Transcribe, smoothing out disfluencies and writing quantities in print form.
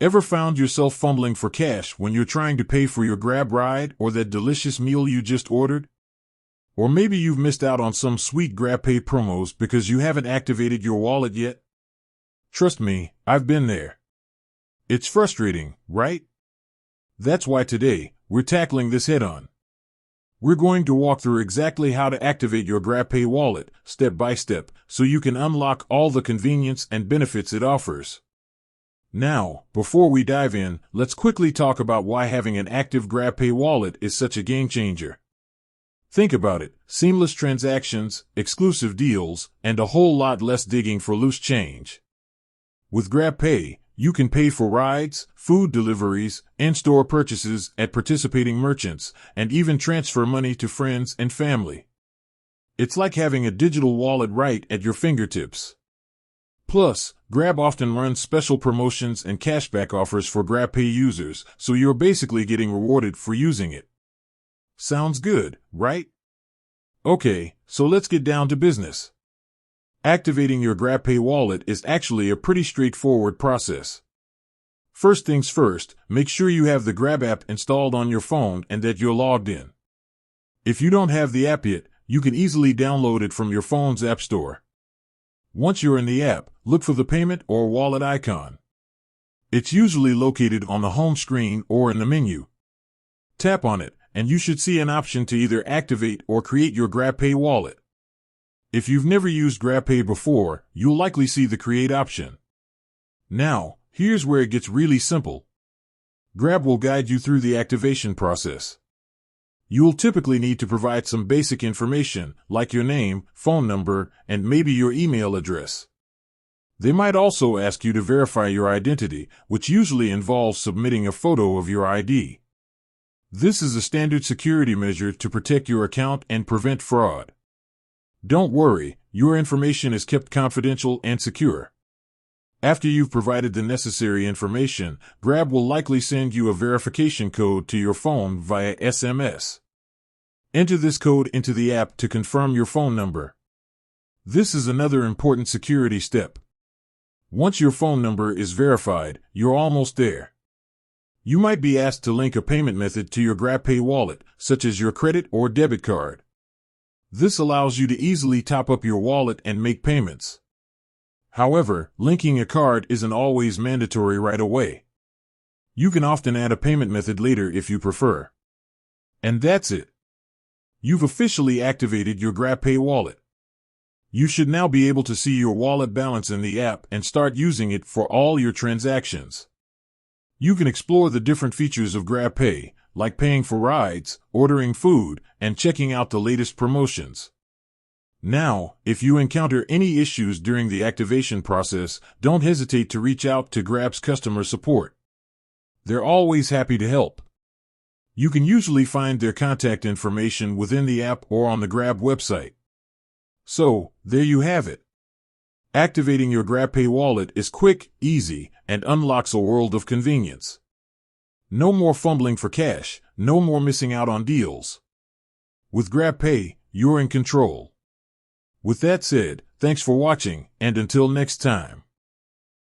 Ever found yourself fumbling for cash when you're trying to pay for your Grab ride or that delicious meal you just ordered? Or maybe you've missed out on some sweet GrabPay promos because you haven't activated your wallet yet? Trust me, I've been there. It's frustrating, right? That's why today, we're tackling this head-on. We're going to walk through exactly how to activate your GrabPay wallet, step by step, so you can unlock all the convenience and benefits it offers. Now, before we dive in, let's quickly talk about why having an active GrabPay wallet is such a game changer. Think about it: seamless transactions, exclusive deals, and a whole lot less digging for loose change. With GrabPay, you can pay for rides, food deliveries, in-store purchases at participating merchants, and even transfer money to friends and family. It's like having a digital wallet right at your fingertips. Plus, Grab often runs special promotions and cashback offers for GrabPay users, so you're basically getting rewarded for using it. Sounds good, right? Okay, so let's get down to business. Activating your GrabPay wallet is actually a pretty straightforward process. First things first, make sure you have the Grab app installed on your phone and that you're logged in. If you don't have the app yet, you can easily download it from your phone's app store. Once you're in the app, look for the payment or wallet icon. It's usually located on the home screen or in the menu. Tap on it, and you should see an option to either activate or create your GrabPay wallet. If you've never used GrabPay before, you'll likely see the Create option. Now, here's where it gets really simple. Grab will guide you through the activation process. You'll typically need to provide some basic information, like your name, phone number, and maybe your email address. They might also ask you to verify your identity, which usually involves submitting a photo of your ID. This is a standard security measure to protect your account and prevent fraud. Don't worry, your information is kept confidential and secure. After you've provided the necessary information, Grab will likely send you a verification code to your phone via SMS. Enter this code into the app to confirm your phone number. This is another important security step. Once your phone number is verified, you're almost there. You might be asked to link a payment method to your GrabPay wallet, such as your credit or debit card. This allows you to easily top up your wallet and make payments. However, linking a card isn't always mandatory right away. You can often add a payment method later if you prefer. And that's it. You've officially activated your GrabPay wallet. You should now be able to see your wallet balance in the app and start using it for all your transactions. You can explore the different features of GrabPay, like paying for rides, ordering food, and checking out the latest promotions. Now, if you encounter any issues during the activation process, don't hesitate to reach out to Grab's customer support. They're always happy to help. You can usually find their contact information within the app or on the Grab website. So, there you have it. Activating your GrabPay wallet is quick, easy, and unlocks a world of convenience. No more fumbling for cash, no more missing out on deals. With GrabPay, you're in control. With that said, thanks for watching, and until next time.